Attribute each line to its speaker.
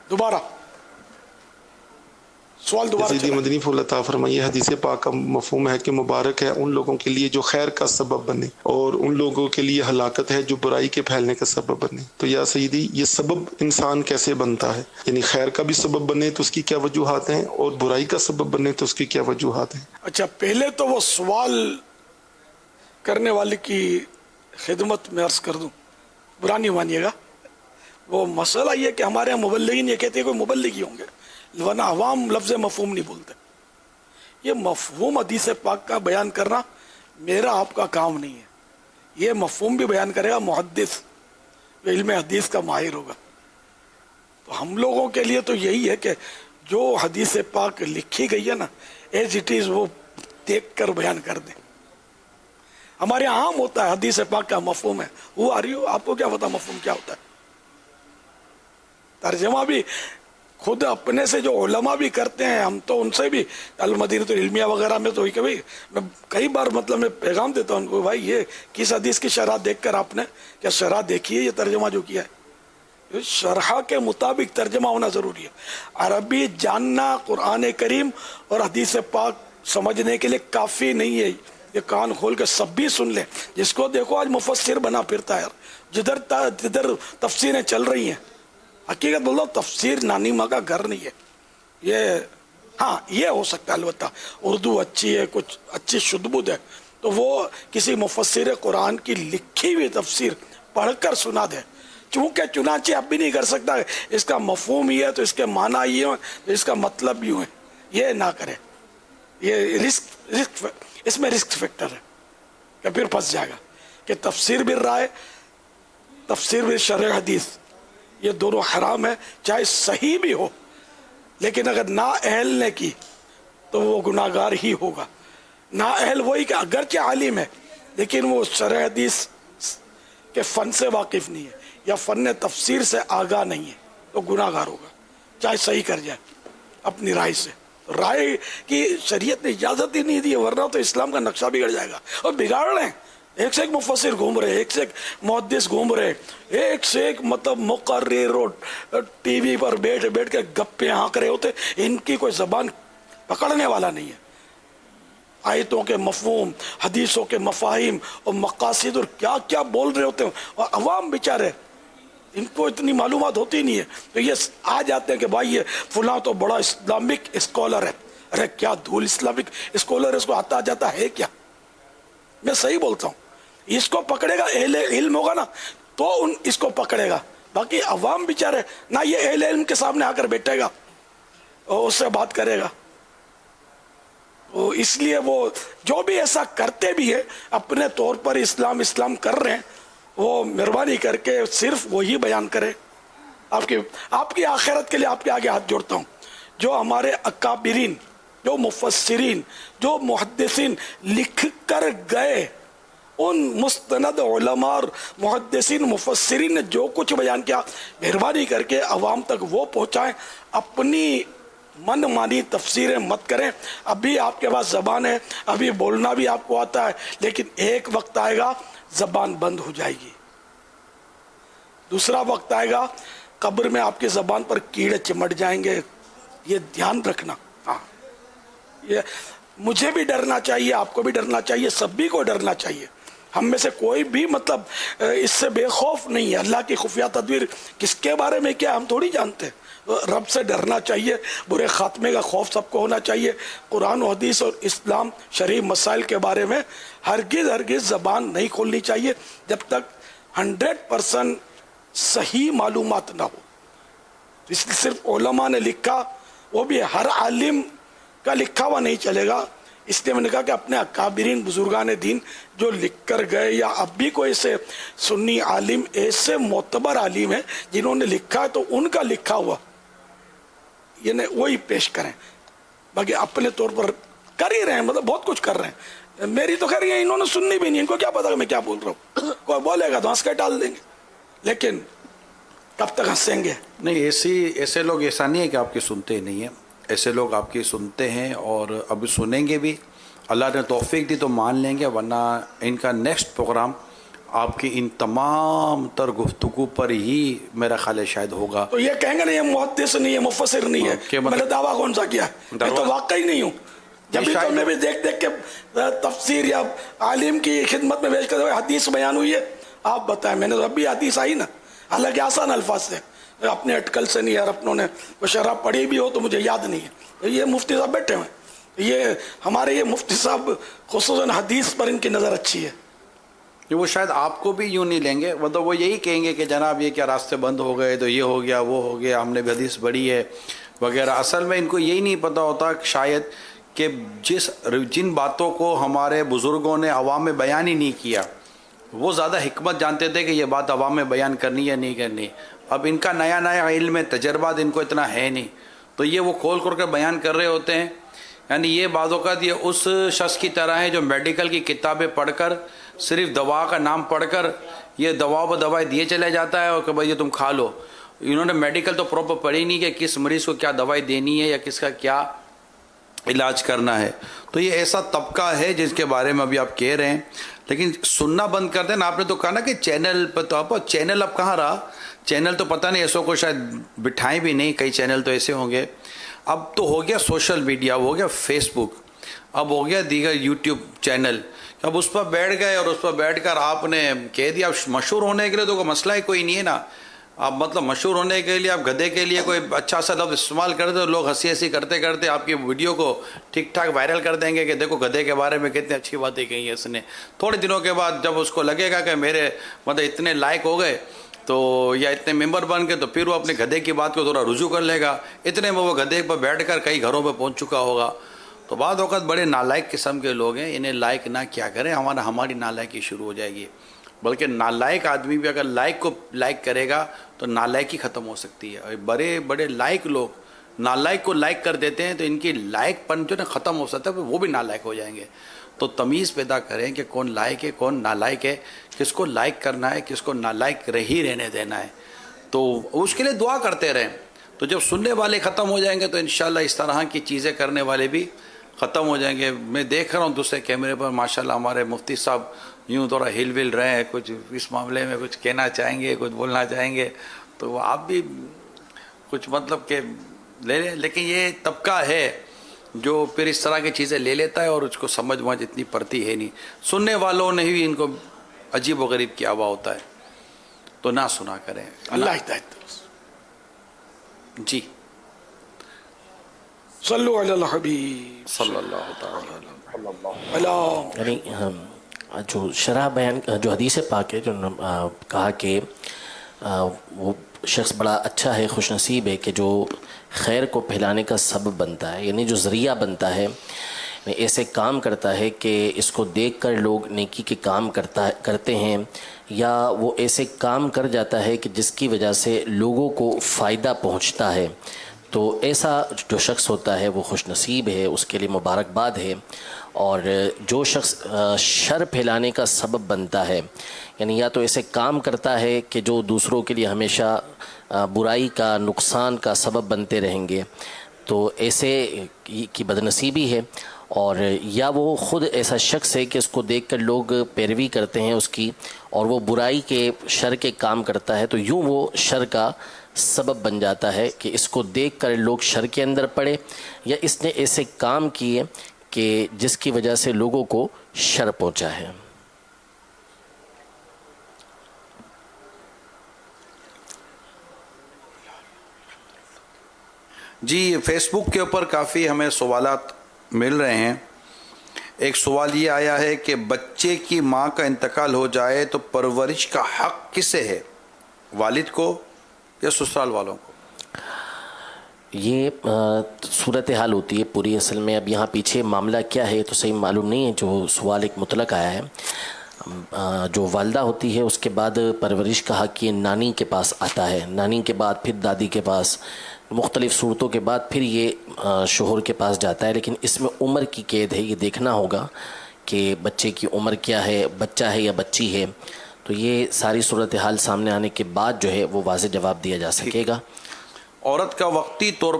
Speaker 1: دوبارہ سوال دوبارہ
Speaker 2: یزیدی
Speaker 1: چلا۔
Speaker 2: مدنی پھول عطا فرمائیے، حدیث پاک کا مفہوم ہے کہ مبارک ہے ان لوگوں کے لیے جو خیر کا سبب بنے، اور ان لوگوں کے لیے ہلاکت ہے جو برائی کے پھیلنے کا سبب بنے۔ تو یا سیدی، یہ سبب انسان کیسے بنتا ہے؟ یعنی خیر کا بھی سبب بنے تو اس کی کیا وجوہات ہیں، اور برائی کا سبب بنے تو اس کی کیا وجوہات ہیں؟
Speaker 1: اچھا، پہلے تو وہ سوال کرنے والے کی خدمت میں عرض کر دوں، برا نہیں مانیے گا، وہ مسئلہ یہ کہ ہمارے یہاں مبلغین یہ کہتے ہیں کوئی مبلغ ہی ہوں گے، ورنہ عوام لفظ مفہوم نہیں بولتے۔ یہ مفہوم حدیث پاک کا بیان کرنا میرا آپ کا کام نہیں ہے، یہ مفہوم بھی بیان کرے گا محدث جو علم حدیث کا ماہر ہوگا۔ تو ہم لوگوں کے لیے تو یہی ہے کہ جو حدیث پاک لکھی گئی ہے نا، ایز اٹ از وہ دیکھ کر بیان کر دیں۔ ہمارے یہاں عام ہوتا ہے حدیث پاک کا مفہوم ہے، وہ آ رہی ہو، آپ کو کیا پتا مفہوم کیا ہوتا ہے؟ ترجمہ بھی خود اپنے سے جو علماء بھی کرتے ہیں، ہم تو ان سے بھی المدینۃ العلمیہ وغیرہ میں تو کبھی میں کئی بار میں پیغام دیتا ہوں ان کو، بھائی یہ کس حدیث کی شرح دیکھ کر آپ نے کیا شرح دیکھی ہے؟ یہ ترجمہ جو کیا ہے، شرح کے مطابق ترجمہ ہونا ضروری ہے۔ عربی جاننا قرآن کریم اور حدیث پاک سمجھنے کے لیے کافی نہیں ہے، یہ کان کھول کے سب بھی سن لیں۔ جس کو دیکھو آج مفسر بنا پھرتا ہے، جدھر تفسیریں چل رہی ہیں، حقیقت بولو تفسیر نانی ماں کا گھر نہیں ہے۔ یہ ہاں یہ ہو سکتا ہے البتہ اردو اچھی ہے، کچھ اچھی شدبد ہے، تو وہ کسی مفسر قرآن کی لکھی ہوئی تفسیر پڑھ کر سنا دے، چونکہ چنانچہ اب بھی نہیں کر سکتا اس کا مفہوم یہ ہے تو اس کے معنی یہ ہے تو اس کا مطلب یوں ہے، یہ نہ کرے۔ یہ رسک اس میں رسک فیکٹر ہے کہ پھر پھنس جائے گا کہ تفسیر بھی رائے، تفسیر بھی شرح حدیث، یہ دونوں حرام ہے، چاہے صحیح بھی ہو، لیکن اگر نا اہل نے کی تو وہ گناہگار ہی ہوگا۔ نا اہل وہی کہ اگرچہ عالم ہے لیکن وہ شرح حدیث کے فن سے واقف نہیں ہے یا فن تفسیر سے آگاہ نہیں ہے تو گناہگار ہوگا، چاہے صحیح کر جائے اپنی رائے سے۔ رائے کی شریعت نے اجازت ہی نہیں دی، ورنہ تو اسلام کا نقشہ بگڑ جائے گا، اور بگاڑ رہے ہیں۔ ایک سے ایک مفسر گھوم رہے، ایک سے ایک محدث گھوم رہے، ایک سے ایک مطلب مقرر اور ٹی وی پر بیٹھ کے گپے ہانک رہے ہوتے، ان کی کوئی زبان پکڑنے والا نہیں ہے۔ آیتوں کے مفہوم، حدیثوں کے مفاہیم اور مقاصد اور کیا کیا بول رہے ہوتے ہیں، اور عوام بیچارے ان کو اتنی معلومات ہوتی نہیں ہے، تو یہ آ جاتے ہیں کہ بھائی یہ فلاں تو بڑا اسلامک اسکالر ہے۔ ارے کیا دھول اسلامک اسکالر ہے، اس کو آتا جاتا ہے کیا؟ میں صحیح بولتا ہوں، اس کو پکڑے گا اہل علم ہوگا نا تو اس کو پکڑے گا، باقی عوام بیچارے نہ یہ اہل علم کے سامنے آ کر بیٹھے گا اور اس سے بات کرے گا۔ تو اس لیے وہ جو بھی ایسا کرتے بھی ہے اپنے طور پر اسلام کر رہے ہیں، وہ مہربانی کر کے صرف وہی بیان کرے۔ آپ کی آخرت کے لیے آپ کے آگے ہاتھ جوڑتا ہوں، جو ہمارے اکابرین، جو مفسرین، جو محدثین لکھ کر گئے، ان مستند علماء اور محدثین مفسرین نے جو کچھ بیان کیا، مہربانی کر کے عوام تک وہ پہنچائیں، اپنی من مانی تفسیریں مت کریں۔ ابھی آپ کے پاس زبان ہے، ابھی بولنا بھی آپ کو آتا ہے، لیکن ایک وقت آئے گا زبان بند ہو جائے گی، دوسرا وقت آئے گا قبر میں آپ کی زبان پر کیڑے چمٹ جائیں گے، یہ دھیان رکھنا۔ ہاں، یہ مجھے بھی ڈرنا چاہیے، آپ کو بھی ڈرنا چاہیے، سبھی کو ڈرنا چاہیے۔ ہم میں سے کوئی بھی مطلب اس سے بے خوف نہیں ہے۔ اللہ کی خفیہ تدبیر کس کے بارے میں کیا ہم تھوڑی جانتے ہیں۔ رب سے ڈرنا چاہیے، برے خاتمے کا خوف سب کو ہونا چاہیے۔ قرآن و حدیث اور اسلام شرعی مسائل کے بارے میں ہرگز زبان نہیں کھولنی چاہیے جب تک 100% صحیح معلومات نہ ہو۔ اس لیے صرف علماء نے لکھا، وہ بھی ہر عالم کا لکھا ہوا نہیں چلے گا، اس لیے میں نے کہا کہ اپنے اکابرین بزرگان دین جو لکھ کر گئے، یا اب بھی کوئی ایسے سنی عالم، ایسے معتبر عالم ہیں جنہوں نے لکھا ہے، تو ان کا لکھا ہوا یعنی وہی پیش کریں، باقی اپنے طور پر کر ہی رہے ہیں، مطلب بہت کچھ کر رہے ہیں۔ میری تو خیر یہ انہوں نے سننی بھی نہیں، ان کو کیا پتا کہ میں کیا بول رہا ہوں، کوئی بولے گا تو ہنس کے ڈال دیں گے، لیکن کب تک ہنسیں گے؟
Speaker 3: نہیں، ایسے لوگ ایسا نہیں ہے کہ آپ کی سنتے نہیں ہیں، ایسے لوگ آپ کی سنتے ہیں اور ابھی سنیں گے بھی۔ اللہ نے توفیق دی تو مان لیں گے، ورنہ ان کا نیکسٹ پروگرام آپ کی ان تمام تر گفتگو پر ہی میرا خیال ہے شاید ہوگا.
Speaker 1: تو یہ کہیں گے نہیں یہ محدث نہیں ہے مفسر نہیں ہے, میں نے دعویٰ کون سا کیا ہے, میں تو واقعی نہیں ہوں. جب بھی تو میں بھی دیکھ کے تفسیر یا عالم کی خدمت میں پیش کر حدیث بیان ہوئی ہے, آپ بتائیں. میں نے تو ابھی حدیث آئی نا, حالانکہ آسان الفاظ سے, اپنے اٹکل سے نہیں, یار اپنوں نے وہ شرح پڑھی بھی ہو تو مجھے یاد نہیں ہے. یہ مفتی صاحب بیٹھے ہوئے, یہ ہمارے یہ مفتی صاحب خصوصاً حدیث پر ان کی نظر اچھی ہے.
Speaker 3: وہ شاید آپ کو بھی یوں نہیں لیں گے, مطلب وہ یہی کہیں گے کہ جناب یہ کیا راستے بند ہو گئے, تو یہ ہو گیا وہ ہو گیا, ہم نے بھی حدیث پڑھی ہے وغیرہ. اصل میں ان کو یہی نہیں پتہ ہوتا شاید کہ جن باتوں کو ہمارے بزرگوں نے عوام میں بیان ہی نہیں کیا, وہ زیادہ حکمت جانتے تھے کہ یہ بات عوام میں بیان کرنی یا نہیں کرنی. اب ان کا نیا علم ہے, تجربات ان کو اتنا ہے نہیں, تو یہ وہ کھول کر بیان کر رہے ہوتے ہیں. یعنی یہ بعض اوقات یہ اس شخص کی طرح ہے جو میڈیکل کی کتابیں پڑھ کر صرف دوا کا نام پڑھ کر یہ دوا و دوائی دیے چلے جاتا ہے اور کہ بھائی یہ تم کھا لو. انہوں نے میڈیکل تو پراپر پڑھی نہیں کہ کس مریض کو کیا دوائی دینی ہے یا کس کا کیا علاج کرنا ہے. تو یہ ایسا طبقہ ہے جس کے بارے میں ابھی آپ کہہ رہے ہیں, لیکن سننا بند کر دینا. آپ نے تو کہا نا کہ چینل پہ, تو آپ چینل اب کہاں رہا, چینل تو پتہ نہیں ایسوں کو شاید بٹھائیں بھی نہیں, کئی چینل تو ایسے ہوں گے. اب تو ہو گیا سوشل میڈیا, ہو گیا فیس بک, اب ہو گیا دیگر یوٹیوب چینل. اب اس پر بیٹھ گئے اور اس پر بیٹھ کر آپ نے کہہ دیا. اب مشہور ہونے کے لیے تو کوئی مسئلہ ہی کوئی نہیں ہے نا. آپ مطلب مشہور ہونے کے لیے آپ گدھے کے لیے کوئی اچھا سا لفظ استعمال کرتے تو لوگ ہنسی کرتے کرتے آپ کی ویڈیو کو ٹھیک ٹھاک وائرل کر دیں گے کہ دیکھو گدھے کے بارے میں کتنی اچھی باتیں کہی ہیں اس نے. تھوڑے دنوں کے بعد جب اس کو لگے گا کہ میرے مطلب اتنے لائک ہو گئے تو یا اتنے ممبر بن گئے, تو پھر وہ اپنے گدھے کی بات کو تھوڑا رجوع کر لے گا. اتنے میں وہ گدھے پر بیٹھ کر کئی گھروں پہ پہنچ چکا ہوگا. تو بعض اوقات بڑے نالائق قسم کے لوگ ہیں, انہیں لائک نہ کیا کریں, ہماری نالائکی شروع ہو جائے گی. بلکہ نالائق آدمی بھی اگر لائک کو لائک کرے گا تو نالائکی ختم ہو سکتی ہے. بڑے بڑے لائق لوگ نالائق کو لائک کر دیتے ہیں تو ان کی لائق پن جو نا ختم ہو سکتا ہے, وہ بھی نالائق ہو جائیں گے. تو تمیز پیدا کریں کہ کون لائق ہے کون نالائق ہے, کس کو لائک کرنا ہے کس کو نالائق ہی رہنے دینا ہے. تو اس کے لیے دعا کرتے رہیں. تو جب سننے والے ختم ہو جائیں گے تو انشاءاللہ اس طرح کی چیزیں کرنے والے بھی ختم ہو جائیں گے. میں دیکھ رہا ہوں دوسرے کیمرے پر ماشاءاللہ ہمارے مفتی صاحب یوں تھوڑا ہل ول رہے ہیں, کچھ اس معاملے میں کچھ کہنا چاہیں گے, کچھ بولنا چاہیں گے. تو آپ بھی کچھ مطلب کہ لے لیں. لیکن یہ طبقہ ہے جو پھر اس طرح کی چیزیں لے لیتا ہے اور اس کو سمجھ اتنی پڑتی ہے نہیں. سننے والوں نے بھی ان کو عجیب و غریب کیا ہوا ہوتا ہے, تو نہ سنا کریں.
Speaker 1: اللہ ہدایت.
Speaker 3: جی
Speaker 1: صلو علی الحبیب
Speaker 3: صلی اللہ تعالی
Speaker 1: علی.
Speaker 4: یعنی جو شرح بیان جو حدیث پاک ہے, جو کہا کہ وہ شخص بڑا اچھا ہے, خوش نصیب ہے کہ جو خیر کو پھیلانے کا سبب بنتا ہے, یعنی جو ذریعہ بنتا ہے, ایسے کام کرتا ہے کہ اس کو دیکھ کر لوگ نیکی کے کام کرتے ہیں, یا وہ ایسے کام کر جاتا ہے کہ جس کی وجہ سے لوگوں کو فائدہ پہنچتا ہے. تو ایسا جو شخص ہوتا ہے وہ خوش نصیب ہے, اس کے لیے مبارکباد ہے. اور جو شخص شر پھیلانے کا سبب بنتا ہے, یعنی یا تو ایسے کام کرتا ہے کہ جو دوسروں کے لیے ہمیشہ برائی کا نقصان کا سبب بنتے رہیں گے, تو ایسے کی بدنصیبی ہے. اور یا وہ خود ایسا شخص ہے کہ اس کو دیکھ کر لوگ پیروی کرتے ہیں اس کی, اور وہ برائی کے شر کے کام کرتا ہے, تو یوں وہ شر کا سبب بن جاتا ہے کہ اس کو دیکھ کر لوگ شر کے اندر پڑے, یا اس نے ایسے کام کیے کہ جس کی وجہ سے لوگوں کو شر پہنچا ہے.
Speaker 3: جی فیس بک کے اوپر کافی ہمیں سوالات مل رہے ہیں. ایک سوال یہ آیا ہے کہ بچے کی ماں کا انتقال ہو جائے تو پرورش کا حق کسے ہے, والد کو یا سسرال والوں کو؟
Speaker 4: یہ صورتحال ہوتی ہے پوری. اصل میں اب یہاں پیچھے معاملہ کیا ہے تو صحیح معلوم نہیں ہے. جو سوال ایک مطلق آیا ہے, جو والدہ ہوتی ہے اس کے بعد پرورش کا حق یہ نانی کے پاس آتا ہے, نانی کے بعد پھر دادی کے پاس, مختلف صورتوں کے بعد پھر یہ شوہر کے پاس جاتا ہے. لیکن اس میں عمر کی قید ہے, یہ دیکھنا ہوگا کہ بچے کی عمر کیا ہے, بچہ ہے یا بچی ہے. تو یہ ساری صورتحال سامنے آنے کے بعد جو ہے وہ واضح جواب دیا جا سکے گا.
Speaker 3: عورت کا وقتی طور